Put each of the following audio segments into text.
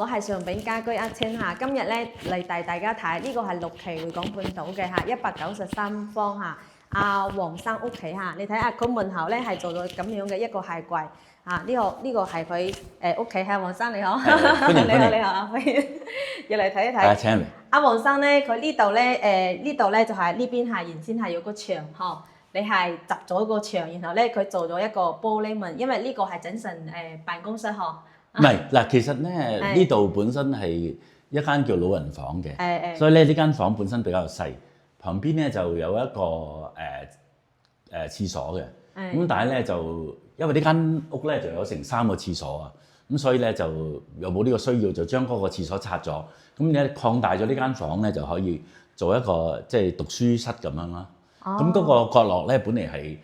我係上品家居阿青嚇，今日咧嚟帶大家睇呢個係6期匯港半島嘅嚇，193方嚇，阿黃生屋企嚇，你睇下佢門口咧係做咗咁樣嘅一個鞋櫃嚇，呢個係佢屋企嚇，黃生你好，你好阿輝，入嚟睇一睇。請嚟。阿黃生咧，佢呢度咧就係呢邊係原先係有個牆嗬，你係揼咗個牆，然後咧佢做咗一個玻璃門，因為呢個係整成辦公室嗬。唔係嗱，其實咧呢度本身係一間叫老人房嘅，所以咧呢間房本身比較細，旁邊咧就有一個廁所嘅，咁但係咧就因為呢間屋咧就有成3個廁所啊，咁所以咧就有冇呢個需要就將嗰個廁所拆咗，咁你擴大咗呢間房咧就可以做一個即係讀書室咁樣啦。咁嗰個角落咧本嚟係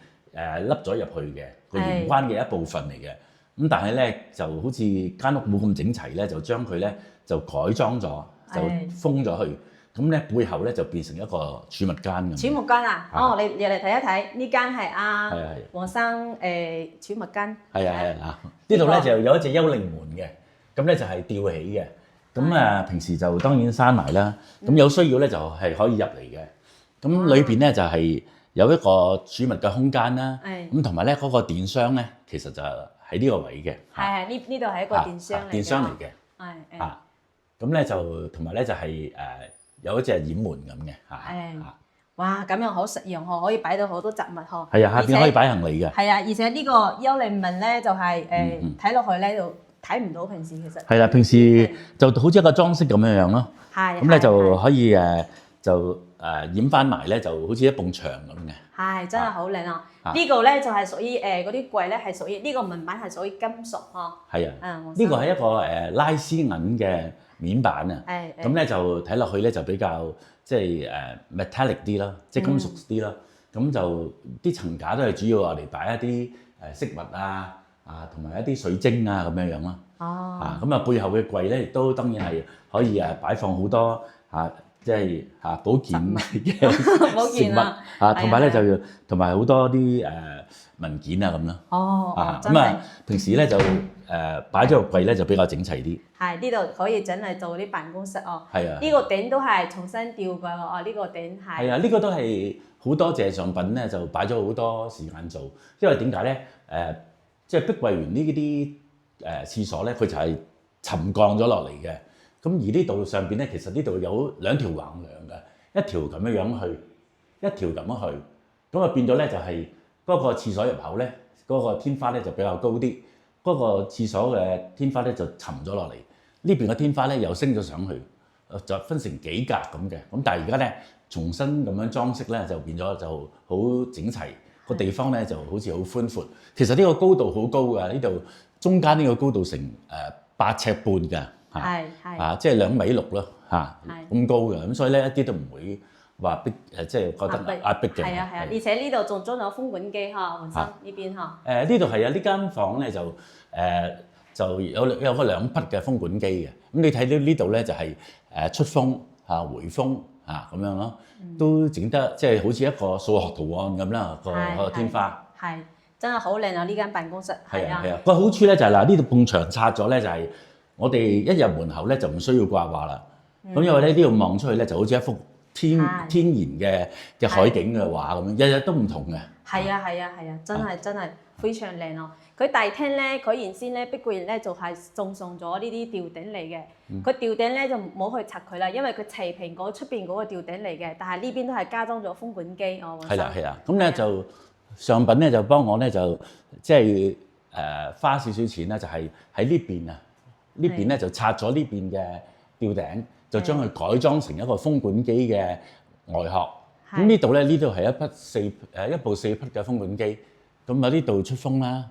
凹咗入去嘅，個玄關嘅一部分嚟嘅。咁但係咧就好似間屋冇咁整齊咧，就將佢咧就改裝咗，就封咗去。咁咧背後咧就變成一個儲物間咁。儲物間啊？哦，你入嚟睇一睇，呢間係阿黃生儲物間。係啊，呢度咧就有一隻幽靈門嘅，咁咧就係吊起嘅。咁平時就當然閂埋啦。咁有需要咧就係可以入嚟嘅。咁裏邊咧就係有一個儲物嘅空間啦。咁同埋咧嗰個電箱咧，其實就喺呢個位嘅，係呢度係一個電箱嚟嘅，電箱嚟嘅，咁咧就同埋咧就係有一隻掩門咁嘅，哇咁樣好實用嗬，可以擺到好多雜物嗬，係啊，下邊可以擺行李嘅，係啊，而且呢個幽靈門咧就係睇落去咧就睇唔到平時其實，係啦，平時就好似一個裝飾咁樣樣咯，咁咧就可以就掩翻埋咧，就好似一埲牆咁嘅，係真係好靚啊！呢個咧就係屬於嗰啲櫃咧係屬於呢個門板係屬於金屬嗬。係啊，呢個係一個拉絲銀嘅面板啊。咁咧就睇落去咧就比較即係metallic 啲啦，即係金屬啲啦。咁就啲層架都係主要我哋擺一啲飾物啊同埋一啲水晶啊咁樣樣啦。咁啊背後嘅櫃咧亦都當然係可以擺放好多即係保健嘅食物同埋咧就要同埋好多啲文件啊咁咯。咁啊，平時咧就擺咗個櫃咧就比較整齊啲。係呢度可以整嚟做啲辦公室哦。係啊，呢個頂都係重新吊過哦。呢個頂係。係啊，呢個都係好多謝上品咧，就擺咗好多時間做。因為點解咧？即係碧桂園呢啲廁所咧，佢就係沉降咗落嚟嘅。咁而呢度上邊咧，其實呢度有2條橫梁嘅，一條咁樣去，一條咁樣去，咁啊變咗咧就係嗰個廁所入口咧，嗰個天花咧就比較高啲，嗰個廁所嘅天花咧就沉咗落嚟，呢邊嘅天花咧又升咗上去，就分成幾格咁嘅，咁但係而家咧重新咁樣裝飾咧就變咗就好整齊，個地方咧就好似好寬闊，其實呢個高度好高㗎，呢度中間呢個高度成8尺半㗎。即係2.6米咯，咁高嘅，咁所以咧一啲都唔會話逼即係覺得壓迫嘅。係啊，而且呢度仲裝咗風管機嗬，黃生呢邊嗬。呢度係啊，呢間房咧就有個2匹嘅風管機嘅，咁你睇到呢度咧就係出風回風咁樣咯，都整得即係好似一個數學圖案咁啦，個天花。係真係好靚啊！呢間辦公室係啊，個好處咧就係嗱，呢度埲牆拆咗咧就係。我哋一入門口咧就唔需要掛畫啦，咁因為咧呢度望出去咧就好似一幅天然嘅海景嘅畫咁樣，日日都唔同嘅。係啊，真係非常靚咯！佢大廳咧，佢原先咧碧桂園咧就係送咗呢啲吊頂嚟嘅，佢吊頂咧就冇去拆佢啦，因為佢齊平嗰出邊嗰個吊頂嚟嘅，但係呢邊都係加裝咗風管機哦。係啦，咁咧就上品咧就幫我咧就即係花少少錢啦，就係喺呢邊啊。呢邊咧就拆咗呢邊嘅吊頂，就將佢改裝成一個風管機嘅外殼。咁呢度咧，呢度係一部4匹嘅風管機。咁喺呢度出風啦，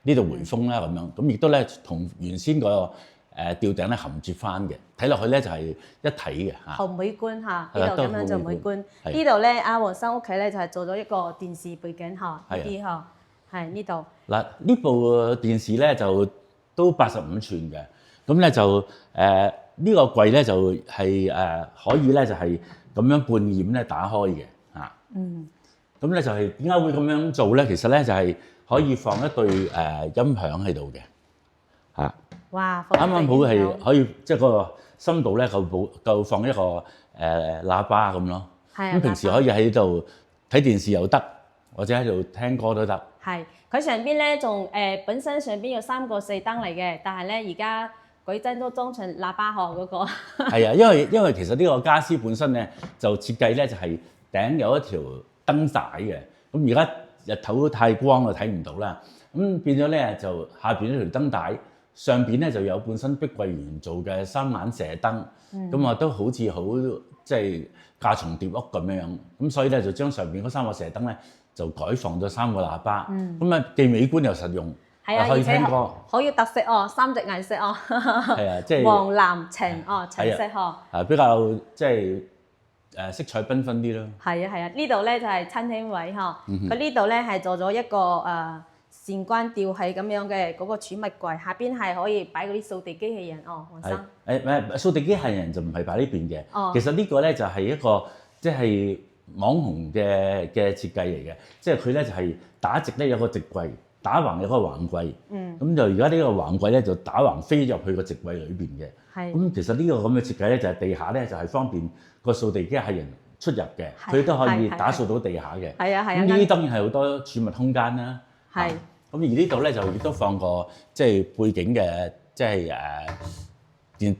呢度回風啦咁樣。咁亦都咧同原先個吊頂咧銜接翻嘅，睇落去咧就係一體嘅嚇。好美觀嚇，呢度咁樣就美觀。呢度咧，阿黃生屋企咧就係做咗一個電視背景嚇，呢啲嚇係呢度。嗱，呢部電視咧就都85寸嘅。咁咧就呢個櫃咧就係可以咧就係咁樣半掩咧打開嘅嚇。咁咧就係點解會咁樣做咧？其實咧就係可以放一對音響喺度嘅嚇。哇！啱啱好係可以即係個深度咧夠放一個喇叭咁咯。係啊，咁平時可以喺度睇電視又得，或者喺度聽歌都得。係，佢上邊咧仲本身上邊有3個4燈嚟嘅，但係咧而家舉真都裝成喇叭殼嗰個。係啊，因為其實呢個家私本身咧就設計咧就係頂有一條燈帶嘅，咁而家日頭太光啊睇唔到啦，咁變咗咧就下邊呢條燈帶，上邊咧就有本身碧桂園做嘅3眼射燈，咁啊都好似好即係架重疊屋咁樣，咁所以咧就將上邊嗰3個射燈咧就改放咗3個喇叭，咁啊既美觀又實用，係啊，可以聽歌，好有特色哦，3隻顏色哦，係啊，即係黃藍橙哦，橙色呵，啊比較即係色彩繽紛啲咯。係啊，呢度咧就係餐廳位呵，佢呢度咧係做咗一個扇關吊起咁樣嘅嗰個儲物櫃，下邊係可以擺嗰啲掃地機器人哦，黃生。掃地機器人就唔係擺呢邊嘅，哦其實呢個咧就係一個即係網紅嘅設計嚟嘅，即係佢咧就係打直咧有個直櫃，打橫有個橫櫃，咁就而家呢個橫櫃咧就打橫飛入去個直櫃裏邊嘅。咁其實呢個咁嘅設計咧就係地下咧就係方便個掃地機器人出入嘅，佢都可以打掃到地下嘅。咁呢啲當然係好多儲物空間啦。咁而呢度咧就亦都放個即係背景嘅即係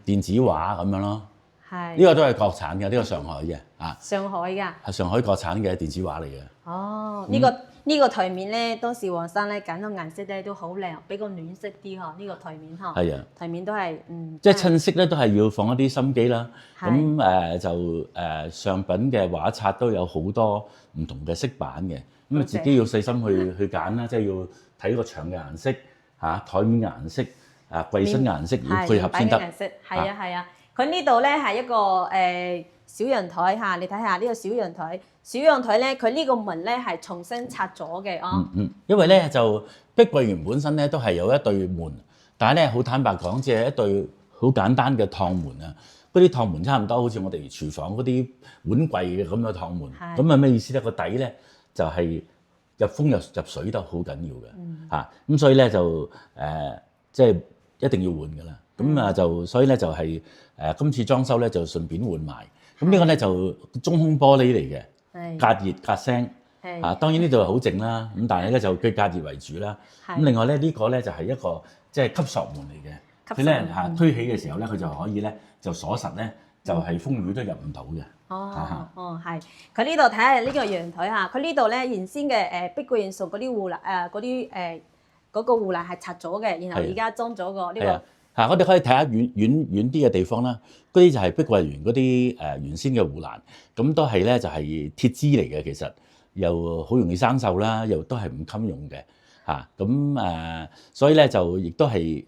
電子畫咁樣咯。呢個都係國產嘅，呢個上海嘅啊。上海㗎。係上海國產嘅電子畫嚟嘅。哦，呢個台面咧，當時黃生咧揀咗顏色咧都好靚，比較暖色啲呵。呢個台面呵。係啊。台面都係即係襯色咧，都係要放一啲心機啦。咁就上品嘅畫冊都有好多唔同嘅色板嘅，咁啊自己要細心去揀啦，即係要睇個牆嘅顏色嚇，台面嘅顏色櫃身嘅顏色要配合先得。係啊。佢呢度咧係一個小陽台嚇，你睇下呢個小陽台。小陽台咧，佢呢個門咧係重新拆咗嘅哦。因為咧就碧桂園本身咧都係有一對門，但係咧好坦白講，只係一對好簡單嘅趟門啊。嗰啲趟門差唔多好似我哋廚房嗰啲碗櫃嘅咁嘅趟門。咁啊咩意思咧？個底咧就係入風入水都好緊要嘅嚇。咁所以咧就即係一定要換㗎啦。咁啊就所以咧就係今次裝修咧就順便換埋。咁呢個咧就中空玻璃嚟嘅。隔熱隔聲，當然呢度係好靜啦，咁但係咧就佢隔熱為主啦。咁另外咧呢個咧就係一個即係吸索門嚟嘅，佢咧推起嘅時候咧佢就可以咧就鎖實咧，就係風雨都入唔到嘅。係。佢呢度睇下呢個陽台嚇，佢呢度咧原先嘅碧桂園送嗰啲護欄嗰個護欄係拆咗嘅，然後而家裝咗個呢個。我哋可以睇下遠啲嘅地方啦，嗰啲就係碧桂園嗰啲原先嘅護欄，咁都係咧就係鐵枝嚟嘅，其實又好容易生鏽啦，又都係唔襟用嘅嚇，咁所以咧就亦都係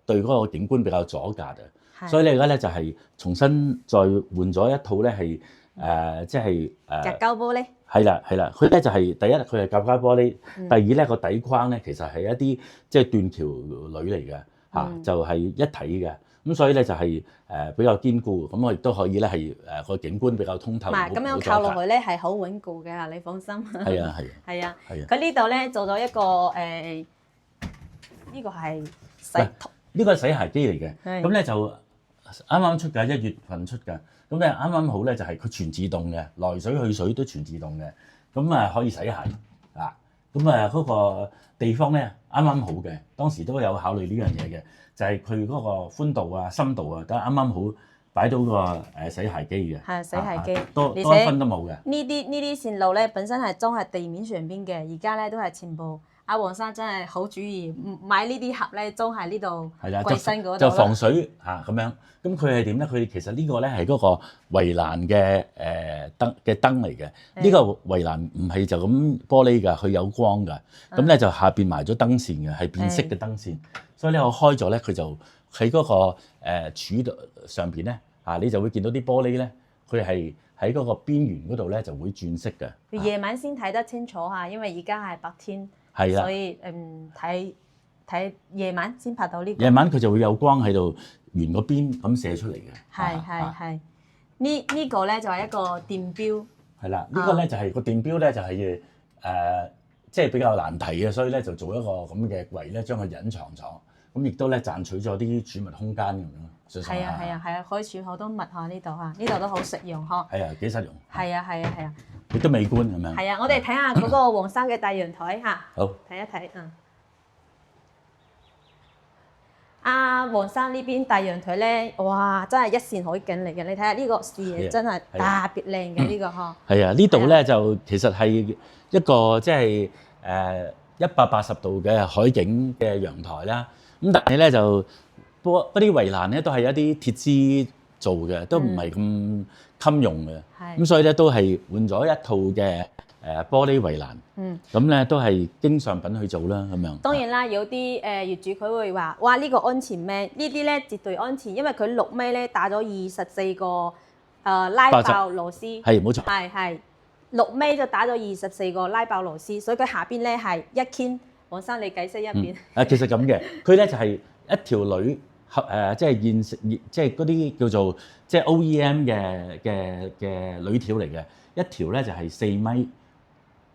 對嗰個景觀比較阻隔嘅，所以咧而家咧就係重新再換咗一套咧係即係隔膠玻璃。係啦，佢咧就係第一佢係隔膠玻璃，第二咧個底框咧其實係一啲即係斷橋鋁嚟嘅。就係一體嘅，咁所以咧就係比較堅固，咁我亦都可以咧係個景觀比較通透。咁樣靠落去咧係好穩固嘅，你放心。係啊。佢呢度咧做咗一個呢個係洗呢個係洗鞋機嚟嘅，咁咧就啱啱出嘅，1月份出嘅，咁咧啱啱好咧就係佢全自動嘅，來水去水都全自動嘅，咁可以洗鞋啊，咁嗰個地方咧啱啱好嘅，當時都有考慮呢樣嘢嘅，就係佢嗰個寬度啊、深度啊，都啱啱好擺到個洗鞋機嘅。係洗鞋機，多一分都冇嘅。呢啲線路咧本身係裝喺地面上邊嘅，而家咧都係全部。阿黃生真係好主意，買呢啲盒咧裝喺呢度櫃身嗰度就防水咁樣。咁佢係點咧？佢其實呢個咧係嗰個圍欄嘅燈嚟嘅。呢個圍欄唔係就咁玻璃㗎，佢有光㗎。咁咧就下邊埋咗燈線嘅，係變色嘅燈線。所以咧我開咗咧，佢就喺嗰個柱度上邊咧你就會見到啲玻璃咧，佢係喺嗰個邊緣嗰度咧就會轉色嘅。夜晚先睇得清楚嚇，因為而家係白天。係啦，所以睇夜晚先拍到呢個。夜晚佢就會有光喺度圓個邊咁射出嚟嘅。係。呢個咧就係一個電錶。係啦，呢個咧就係個電錶咧就係即係比較難睇嘅，所以咧就做一個咁嘅櫃咧，將佢隱藏咗。咁亦都咧賺取咗啲儲物空間咁樣。係啊，可以儲好多物喺呢度嚇，呢度都好實用呵。係啊，幾實用。係啊，亦都美觀咁樣。係啊，我哋睇下嗰個黃生嘅大陽台嚇。好，睇一睇阿黃生呢邊大陽台咧，哇！真係一線海景嚟嘅。你睇下呢個視野真係特別靚嘅呢個呵。係啊，呢度咧就其實係一個即係180度嘅海景嘅陽台啦。咁但係咧就嗰啲圍欄咧都係一啲鐵枝做嘅，都唔係咁襟用嘅。咁所以咧都係換咗一套嘅玻璃圍欄。咁咧都係經常品去做啦，咁樣。當然啦，有啲業主佢會話：哇，呢個安全咩？呢啲咧絕對安全，因為佢6米咧打咗24個拉爆螺絲。係冇錯。係6米就打咗24個拉爆螺絲，所以佢下邊咧係1圈。黃生你解釋一遍。其實咁嘅，佢咧就係一條鋁即係即係嗰啲叫做即係 OEM 嘅鋁條嚟嘅，一條咧就係4米。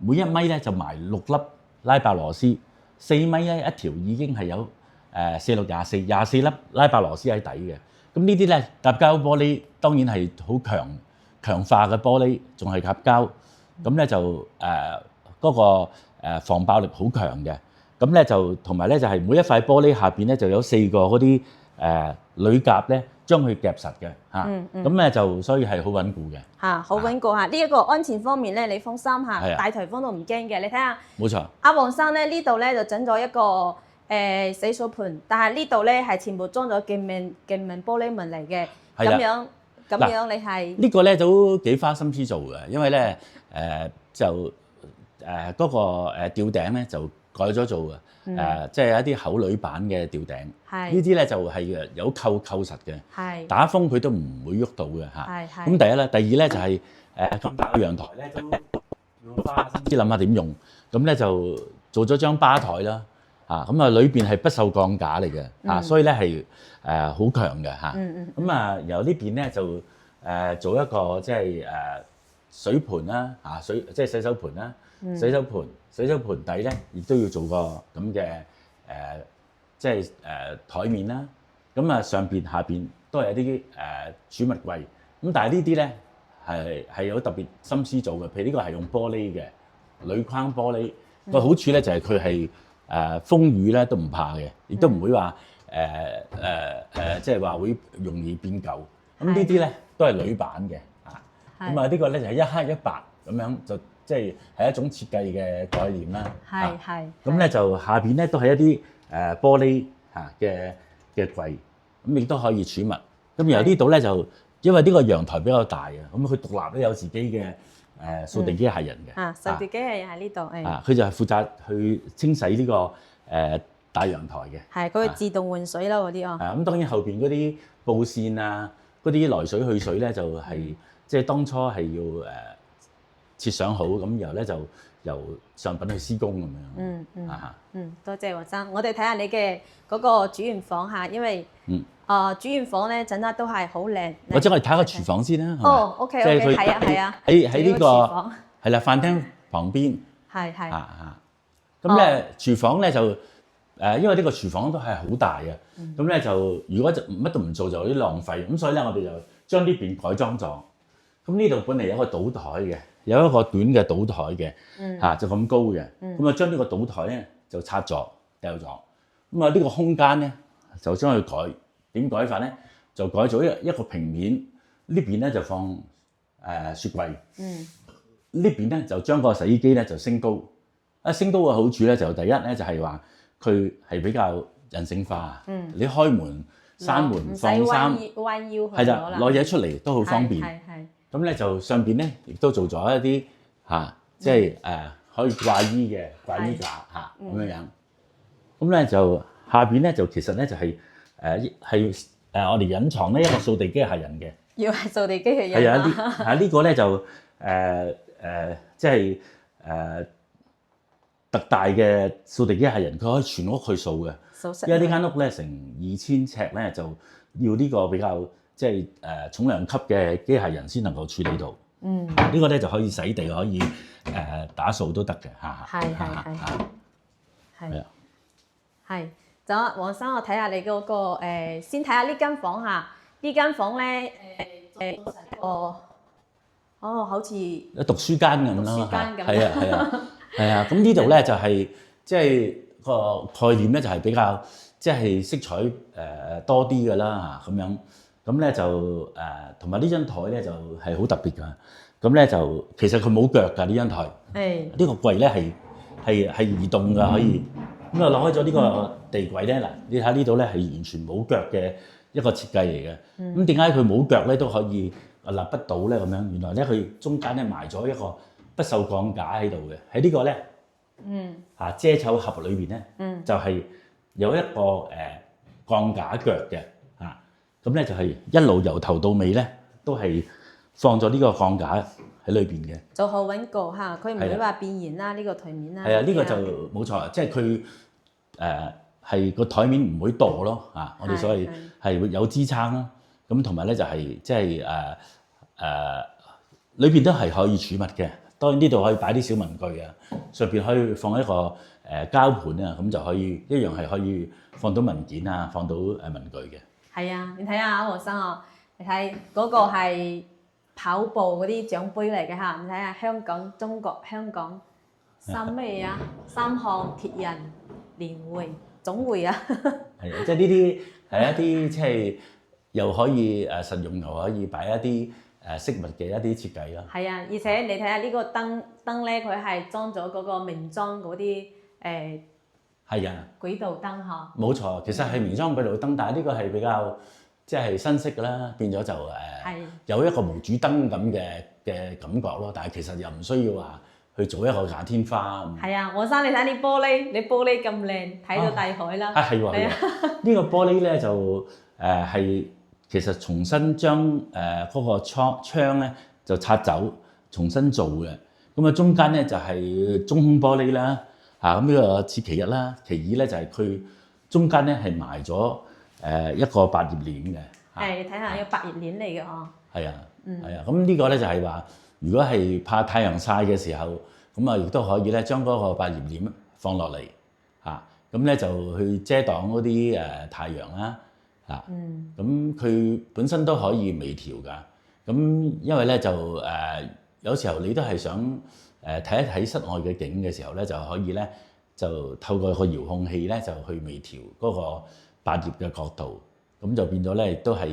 每1米咧就埋6粒拉爆螺絲，4米咧一條已經係有4、6、24粒拉爆螺絲喺底嘅。咁呢啲咧夾膠玻璃當然係好強化嘅玻璃，仲係夾膠。咁咧就嗰個防爆力好強嘅。咁咧就同埋咧就係每一塊玻璃下邊咧就有4個嗰啲鋁夾咧將佢夾實嘅嚇。咁咧就所以係好穩固嘅。好穩固嚇。呢一個安全方面咧，你放心嚇，大颱風都唔驚嘅。你睇下，冇錯。阿黃生咧呢度咧就整咗一個洗手盆，但係呢度咧係全部裝咗鏡面玻璃門嚟嘅。咁樣你係呢個咧都幾花心思做嘅，因為咧就嗰個吊頂咧就改咗做嘅，即係一啲厚鋁板嘅吊頂。呢啲咧就係有扣實嘅，打風佢都唔會喐到嘅嚇。咁第一啦，第二咧就係咁大個陽台咧都要花心思諗下點用，咁咧就做咗張吧台啦。咁啊裏邊係不鏽鋼架嚟嘅，所以咧係好強嘅嚇。咁啊由呢邊咧就做一個即係水盤啦，即係洗手盤啦，洗手盤底咧亦都要做個咁嘅即係台面啦。咁啊上邊下邊都係一啲儲物櫃。咁但係呢啲咧係有特別心思做嘅，譬如呢個係用玻璃嘅鋁框玻璃，個好處咧就係佢係風雨咧都唔怕嘅，亦都唔會話即係話會容易變舊。咁呢啲咧都係鋁板嘅。咁啊呢個咧就係一黑一白咁樣，就即係一種設計嘅概念啦。咁咧就下邊咧都係一啲玻璃嘅櫃，咁亦都可以儲物。咁然後呢度咧就因為呢個陽台比較大啊，咁佢獨立都有自己嘅掃地機械人嘅。掃地機械人喺呢度。佢就係負責去清洗呢個大陽台嘅。佢會自動換水啦嗰啲哦。咁當然後邊嗰啲布線啊，嗰啲來水去水咧就係即係當初係要設想好，咁然後咧就由上品去施工咁樣。多謝黃生，我哋睇下你嘅嗰個主人房嚇，因為主人房咧整得都係好靚。或者我哋睇下個廚房先啦。OK，係啊。喺呢個係啦，飯廳旁邊。咁咧廚房咧就因為呢個廚房都係好大嘅，咁咧就如果就乜都唔做就有啲浪費，咁所以咧我哋就將呢邊改裝咗。咁呢度本嚟有一個賭台嘅，有一個短嘅賭台嘅，就咁高嘅。咁啊將呢個賭台咧就拆咗掉咗。咁啊呢個空間咧就將佢改，點改法咧？就改咗一個平面，呢邊咧就放雪櫃。呢邊咧就將個洗衣機咧就升高。升高嘅好處咧就第一咧就係話佢係比較人性化。你開門、閂門、放衫，彎腰係啦，攞嘢出嚟都好方便。咁咧就上邊咧亦都做咗一啲即係可以掛衣嘅掛衣架咁樣樣。咁咧就下邊咧就其實咧就係我哋隱藏呢一個掃地機械人嘅。要係掃地機器人啊！呢個咧就即係特大嘅掃地機械人，佢可以全屋去掃嘅。因為呢間屋咧成2000尺咧，就要呢個比較即係重量級嘅機械人先能夠處理到。呢個咧就可以洗地，可以打掃都得嘅嚇。係。就黃生，我睇下你嗰、個、先睇下呢間房嚇，呢間房咧好似讀書間咁咯，讀書間咁係啊係啊係啊，咁呢度咧就係即係個概念咧就係比較即係色彩多啲㗎啦嚇咁樣，咁咧就同埋呢張台咧就係好特別㗎，咁咧就其實佢冇腳㗎呢張台，呢個櫃咧係移動㗎可以，咁啊攞開咗呢個地櫃咧嗱，你睇呢度咧係完全冇腳嘅一個設計嚟嘅，咁點解佢冇腳咧都可以立不倒咧咁樣？原來咧佢中間咧埋咗一個不鏽鋼架喺度嘅，喺呢個咧遮醜盒裏邊咧就係有一個鋼架腳嘅嚇，咁咧就係一路由頭到尾咧都係放咗呢個鋼架喺裏邊嘅，就好穩固嚇，佢唔會話變形啦，呢個台面啦。係啊，呢個就冇錯，即係佢係個台面唔會墮咯嚇，我哋所謂係會有支撐啦。咁同埋咧就係即係裏邊都係可以儲物嘅。當然呢度可以擺啲小文具啊，上邊可以放一個膠盤啊，咁就可以一樣係可以放到文件啊，放到文具嘅。係啊，你睇下黃生啊，你睇嗰個係跑步嗰啲獎杯嚟嘅嚇，你睇下中國香港三咩啊？三項鐵人年會總會啊。係啊，即係呢啲係一啲即係又可以實用又可以擺一啲飾物嘅一啲設計咯。係啊，而且你睇下呢個燈咧，佢係裝咗嗰個明裝嗰啲係啊，軌道燈嚇。冇錯，其實係明裝軌道燈，但係呢個係比較即係新式㗎啦，變咗就有一個無主燈咁嘅感覺咯。但係其實又唔需要話去做一個假天花。係啊，黃生你睇啲玻璃，你玻璃咁靚，睇到大海啦。係喎，呢個玻璃咧就係其實重新將嗰個窗咧就拆走，重新做嘅。咁啊中間咧就係中空玻璃啦，咁呢個此其一啦。其二咧就係佢中間咧係埋咗一個百葉簾嘅。係，你睇下有百葉簾嚟嘅嗬。係啊，係啊。咁呢個咧就係話，如果係怕太陽曬嘅時候，咁啊亦都可以咧將嗰個百葉簾放落嚟嚇，咁咧就去遮擋嗰啲太陽啦。咁佢本身都可以微調㗎。咁因為咧就有時候你都係想睇一睇室外嘅景嘅時候咧，就可以咧就透過個遙控器咧就去微調嗰個百葉嘅角度，咁就變咗咧亦都係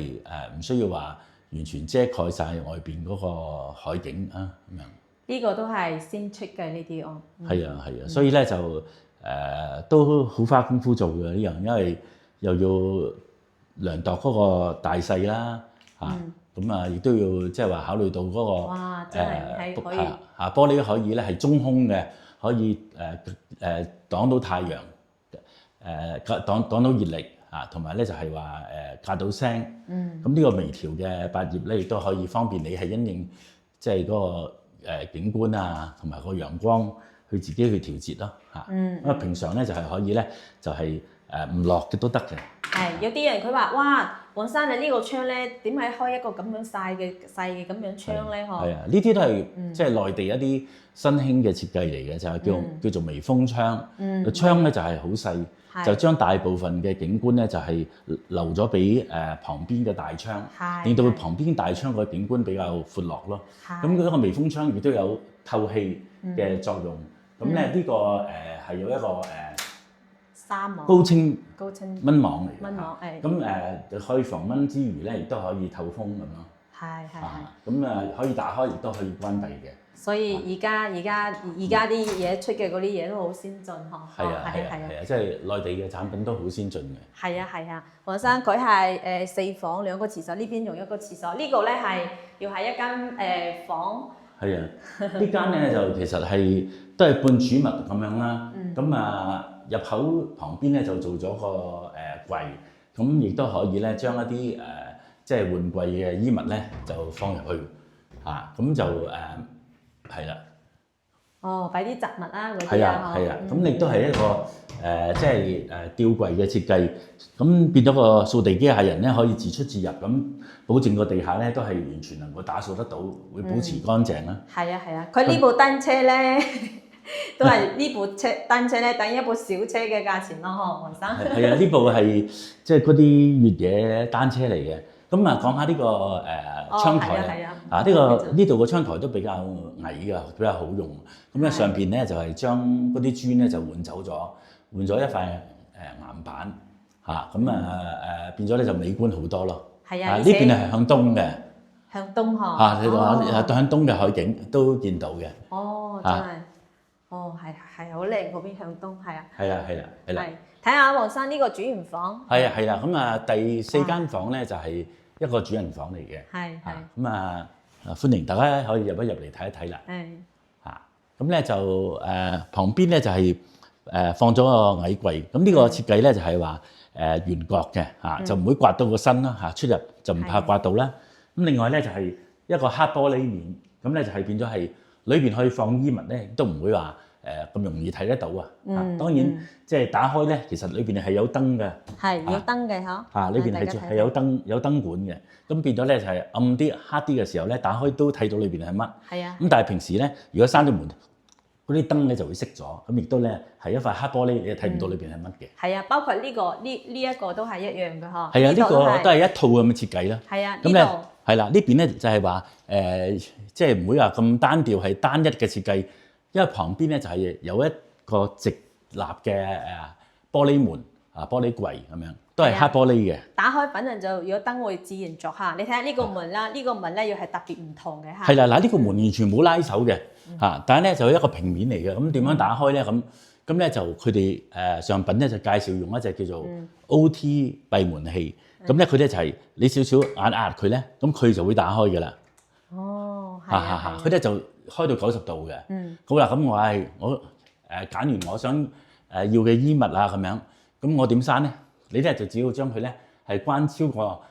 唔需要話完全遮蓋晒外邊嗰個海景啊咁樣。呢個都係先出嘅呢啲哦。係啊係啊，所以咧就都好花功夫做嘅呢樣，因為又要量度嗰個大細啦咁啊亦都要即係話考慮到嗰個哇真係可以玻璃可以咧係中空嘅，可以擋到太陽擋到熱力同埋咧就係話隔到聲。咁呢個微調嘅百葉咧亦都可以方便你係因應即係嗰個景觀啊同埋個陽光去自己去調節咯因為平常咧就係可以咧就係唔落嘅都得嘅。係有啲人佢話：哇，黃生你呢個窗咧點解開一個咁樣細嘅咁樣窗咧？嗬。係啊，呢啲都係即係內地一啲新興嘅設計嚟嘅，就係叫做微風窗。個窗咧就係好細，就將大部分嘅景觀咧就係留咗俾旁邊嘅大窗，令到旁邊大窗個景觀比較闊落咯。咁嗰個微風窗亦都有透氣嘅作用。咁咧呢個係有一個高清蚊網嚟嘅，咁就可以防蚊之餘咧，亦都可以透風咁咯。係。咁可以打開，亦都可以關閉嘅。所以而家啲嘢出嘅嗰啲嘢都好先進嗬。係啊，即係內地嘅產品都好先進嘅。係啊，黃生佢係4房2個廁所，呢邊用一個廁所，呢個咧係要係一間房。係啊，呢間咧就其實係都係半儲物咁樣啦。咁入口旁邊咧就做咗個櫃，咁亦都可以咧將一啲即係換季嘅衣物咧就放入去咁就係啦。哦，擺啲雜物啊嗰啲啊。係啊，咁亦都係一個即係吊櫃嘅設計，咁變咗個掃地機械人咧可以自出自入，咁保證個地下咧都係完全能夠打掃得到，會保持乾淨啦。係啊，佢呢部單車咧。都係呢部單車咧等一部小車嘅價錢咯，嗬，黃生。係啊，呢部係即係嗰啲越野單車嚟嘅。咁啊，講下呢個窗台啊，呢度個窗台都比較矮㗎，比較好用。咁咧上邊咧就係將嗰啲磚咧就換走咗，換咗一塊岩板嚇，咁變咗咧就美觀好多咯。係啊，呢邊係向東嘅。向東嗬。嚇，你話向東嘅海景都見到嘅。哦，真係。係好靚嗰邊向東，係啊。係啦。睇下黃生呢個主人房。係啦，咁第4間房咧就係一個主人房嚟嘅。係。咁歡迎大家可以入一入嚟睇一睇啦。係。咁咧就旁邊咧就係放咗個矮櫃。咁呢個設計咧就係話圓角嘅嚇，就唔會刮到個身啦嚇，出入就唔怕刮到啦。咁另外咧就係一個黑玻璃面，咁咧就係變咗係裏邊可以放衣物咧，都唔會話咁容易睇得到啊。當然即係打開咧，其實裏邊係有燈嘅。係有燈嘅嗬。裏邊係有燈管嘅，咁變咗咧就係暗啲黑啲嘅時候咧，打開都睇到裏邊係乜。係啊。咁但係平時咧，如果閂咗門，嗰啲燈咧就會熄咗，咁亦都咧係一塊黑玻璃，你睇唔到裏邊係乜嘅。係啊，包括呢一個都係一樣嘅嗬。係啊，呢個都係一套咁嘅設計啦。係啊，咁咧係啦，呢邊咧就係話即係唔會話咁單調，係單一嘅設計，因為旁邊咧就係有一個直立嘅玻璃門玻璃櫃咁樣，都係黑玻璃嘅。打開反正就如果燈會自然着下，你睇下呢個門啦，呢個門咧要係特別唔同嘅嚇。係啦，嗱呢個門完全冇拉手嘅但係咧就一個平面嚟嘅。咁點樣打開咧？咁咧就佢哋上品咧就介紹用一隻叫做 OT 閉門器。咁咧佢咧就係你少少壓佢咧，咁佢就會打開嘅啦。哦，係佢咧就開到90度嘅。好啦，咁我揀完我想要嘅衣物啊咁樣，咁我點閂咧？你咧就只要將佢咧係關超過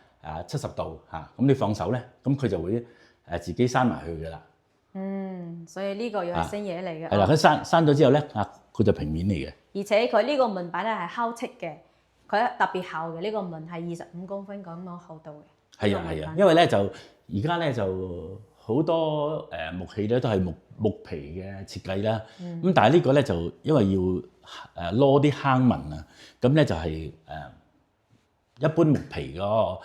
70度咁你放手咧，咁佢就會自己閂埋去嘅啦。所以呢個要係新嘢嚟嘅。係啦，佢閂咗之後咧佢就平面嚟嘅。而且佢呢個門板咧係敲漆嘅，佢特別厚嘅，呢個門係25公分咁樣厚度嘅。係啊，因為咧就而家咧就好多木器咧都係木皮嘅設計啦。咁但係呢個咧就因為要攞啲坑紋啊，咁咧就係一般木皮嗰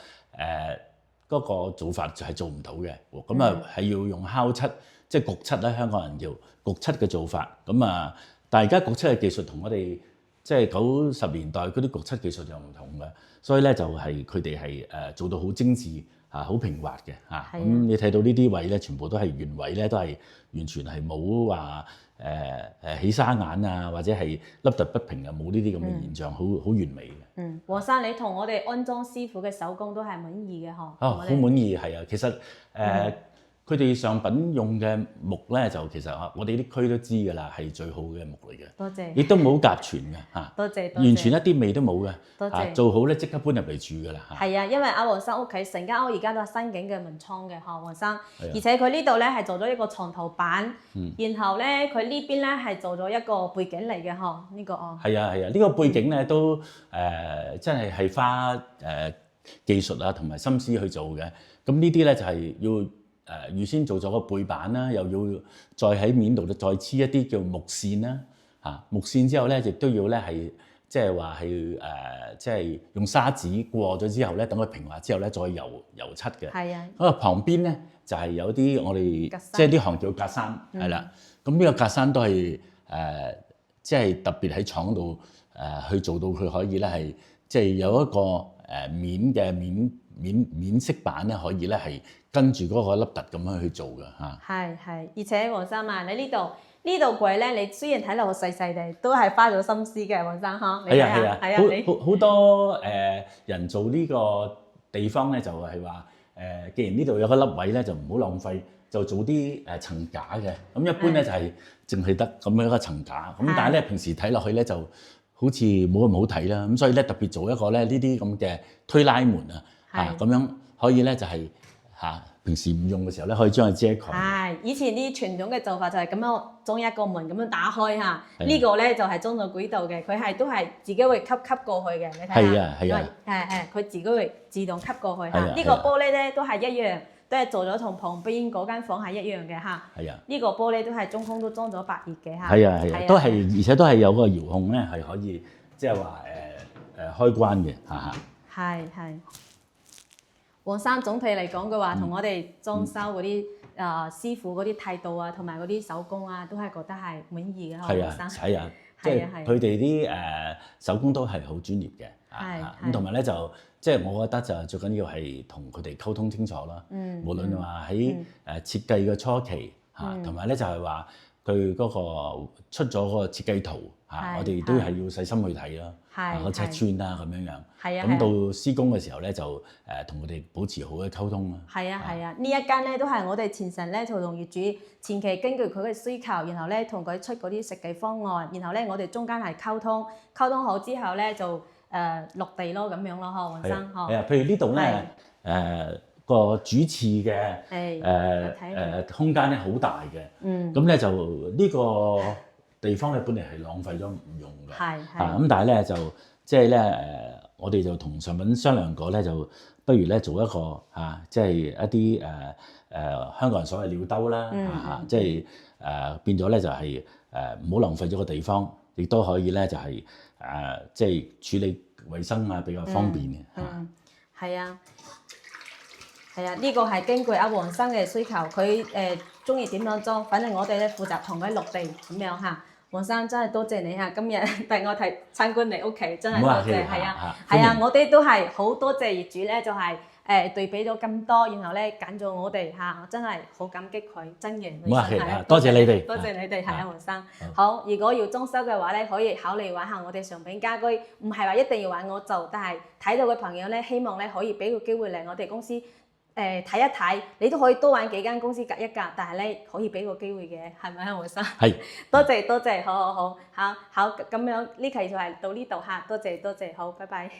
個做法就係做唔到嘅。咁係要用敲漆，即係焗漆啦，香港人叫焗漆嘅做法。但係而家焗漆嘅技術同我哋即係90年代嗰啲焗漆技術就唔同嘅，所以咧就係佢哋係做到好精緻好平滑嘅咁你睇到呢啲位咧，全部都係原位咧，都係完全係冇話起沙眼啊，或者係凹凸不平啊，冇呢啲咁嘅現象，好完美嘅。黃生，你同我哋安裝師傅嘅手工都係滿意嘅嗬？好滿意係啊，其實佢哋上品用嘅木咧，就其實我哋啲區都知㗎啦，係最好嘅木嚟嘅。多謝。亦都冇甲醛嘅嚇。多謝。完全一啲味都冇嘅。多謝。做好咧，即刻搬入嚟住㗎啦嚇。係啊，因為阿黃生屋企成間屋而家都係新景嘅門窗嘅嗬，黃生。而且佢呢度咧係做咗一個床頭板，然後咧佢呢邊咧係做咗一個背景嚟嘅嗬，呢個係啊，呢個背景咧都真係花技術啊同埋心思去做嘅。咁呢啲咧就係要預先做咗個背板啦，又要再喺面度再黐一啲叫木線啦，木線之後咧，亦都要咧係即係話係即係用砂紙過咗之後咧，等佢平滑之後咧，再油漆嘅。係啊。咁旁邊咧就係有啲我哋即係呢行叫格柵，係啦。咁呢個格柵都係即係特別喺廠度去做到佢可以咧係即係有一個面嘅面色板咧，可以咧係跟住嗰個凹凸咁樣去做嘅嚇。係，而且黃生啊，你呢度櫃咧，你雖然睇落細細地，都係花咗心思嘅，黃生呵。係啊，好多人做呢個地方咧，就係話既然呢度有個凹位咧，就唔好浪費，就做啲層架嘅。咁一般咧就係淨係得咁樣一個層架。咁但係咧平時睇落去咧就好似冇咁好睇啦。咁所以咧特別做一個咧呢啲咁嘅推拉門啊，咁樣可以咧就係平時唔用嘅時候咧，可以將佢遮蓋。係，以前啲傳統嘅做法就係咁樣裝一個門咁樣打開嚇。呢個咧就係裝到軌道嘅，佢都係自己會吸過去嘅。你睇下。係啊。佢自己會自動吸過去嚇。呢個玻璃咧都係一樣，都係做咗同旁邊嗰間房係一樣嘅嚇。係啊，呢個玻璃都係中空都裝咗百葉嘅嚇。係啊係啊，都係而且都係有個遙控咧，係可以即係話開關嘅嚇。係。黃生總體嚟講嘅話，同我哋裝修嗰啲師傅嗰啲態度啊，同埋嗰啲手工啊，都係覺得係滿意嘅。係啊，係啊，即係佢哋啲手工都係好專業嘅。咁同埋咧就即係我覺得就最緊要係同佢哋溝通清楚啦。無論話喺設計嘅初期同埋咧就係話佢嗰個出咗嗰個設計圖我哋都係要細心去睇咯。個尺寸啊咁樣樣。咁到施工嘅時候咧就同佢哋保持好嘅溝通啦。係啊，呢一間咧都係我哋前程咧就同業主前期根據佢嘅需求，然後咧同佢出嗰啲設計方案，然後咧我哋中間係溝通好之後咧就落地咯咁樣咯，黃生係啊，譬如呢度咧個主次嘅空間咧好大嘅，咁咧就呢個地方咧本嚟係浪費咗唔用嘅，咁但係咧就即係咧我哋就同上品商量過咧，就不如咧做一個即係一啲香港人所謂尿兜啦，即係變咗咧就係唔好浪費咗個地方，亦都可以咧就係即係處理衞生啊比較方便嘅。係啊，呢個係根據阿黃生嘅需求，佢中意點樣裝，反正我哋咧負責同佢落地咁樣嚇。黃生真係多謝你嚇，今日帶我睇參觀你屋企，真係多謝。係啊，我哋都係好多謝業主咧，就係對比咗咁多，然後咧揀咗我哋嚇，真係好感激佢，真嘅。唔好客氣啊，多謝你哋。多謝你哋，係啊，黃生。好，如果要裝修嘅話咧，可以考慮揾下我哋上品家居，唔係話一定要揾我做，但係睇到嘅朋友咧，希望咧可以俾個機會嚟我哋公司。睇一睇，你都可以多揾幾間公司隔一隔，但係咧可以俾個機會嘅，係咪啊，黃生？係。多謝，好，咁樣呢期就係到呢度嚇，多謝，好，拜拜。